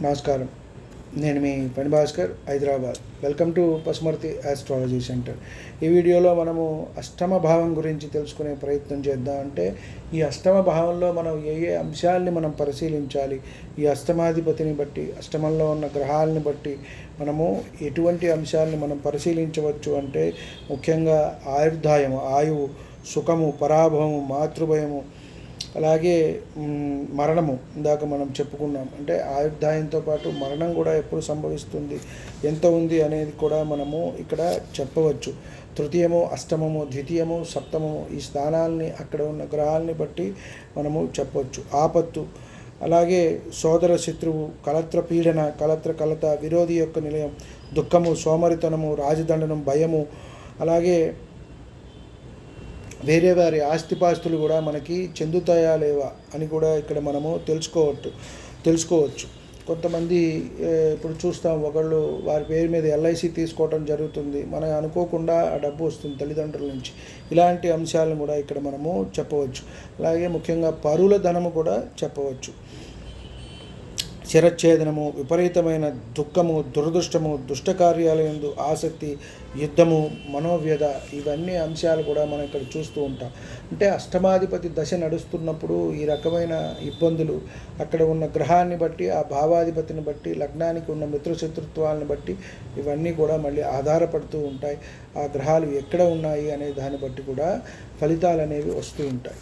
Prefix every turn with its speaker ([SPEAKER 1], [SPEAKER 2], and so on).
[SPEAKER 1] నమస్కారం. నేను మీ పని Bhaskar, Hyderabad. Welcome to Pasumarthi astrology centre. ఈ వీడియోలో మనము అష్టమ భావం గురించి తెలుసుకునే ప్రయత్నం చేద్దాం. అంటే ఈ అష్టమ భావంలో మనం ఏ ఏ అంశాలని మనం పరిశీలించాలి, ఈ అష్టమాధిపతిని బట్టి, అష్టమంలో ఉన్న గ్రహాలని బట్టి మనము ఎటువంటి అంశాలని మనం పరిశీలించవచ్చు అంటే ముఖ్యంగా ఆయుర్దాయము, ఆయువు, సుఖము, పరాభవము, మాతృభయము, అలాగే మరణము. ఇందాక మనం చెప్పుకున్నాం. అంటే ఆయుర్దాయంతో పాటు మరణం కూడా ఎప్పుడు సంభవిస్తుంది, ఎంత ఉంది అనేది కూడా మనము ఇక్కడ చెప్పవచ్చు. తృతీయము, అష్టమము, ద్వితీయము, సప్తమము, ఈ స్థానాలని అక్కడ ఉన్న గ్రహాలని బట్టి మనము చెప్పవచ్చు. ఆపత్తు, అలాగే సోదర శత్రువు, కలత్ర పీడన, కలత, విరోధి యొక్క నిలయం, దుఃఖము, సోమరితనము, రాజదండనం, భయము, అలాగే వేరే వారి ఆస్తిపాస్తులు కూడా మనకి చెందుతాయా లేవా అని కూడా ఇక్కడ మనము తెలుసుకోవచ్చు. కొంతమంది ఇప్పుడు చూస్తాం, ఒకళ్ళు వారి పేరు మీద ఎల్ఐసి తీసుకోవడం జరుగుతుంది, మనం అనుకోకుండా ఆ డబ్బు వస్తుంది తల్లిదండ్రుల నుంచి. ఇలాంటి అంశాలను కూడా ఇక్కడ మనము చెప్పవచ్చు. అలాగే ముఖ్యంగా పరుల ధనము కూడా చెప్పవచ్చు. శిరచ్ఛేదనము, విపరీతమైన దుఃఖము, దురదృష్టము, దుష్టకార్యాలయందు ఆసక్తి, యుద్ధము, మనోవ్యధ, ఇవన్నీ అంశాలు కూడా మనం ఇక్కడ చూస్తూ ఉంటాం. అంటే అష్టమాధిపతి దశ నడుస్తున్నప్పుడు ఈ రకమైన ఇబ్బందులు అక్కడ ఉన్న గ్రహాన్ని బట్టి, ఆ భావాధిపతిని బట్టి, లగ్నానికి ఉన్న మిత్రశత్రుత్వాలను బట్టి ఇవన్నీ కూడా మళ్ళీ ఆధారపడుతూ ఉంటాయి. ఆ గ్రహాలు ఎక్కడ ఉన్నాయి అనే దాన్ని బట్టి కూడా ఫలితాలు అనేవి వస్తూ ఉంటాయి.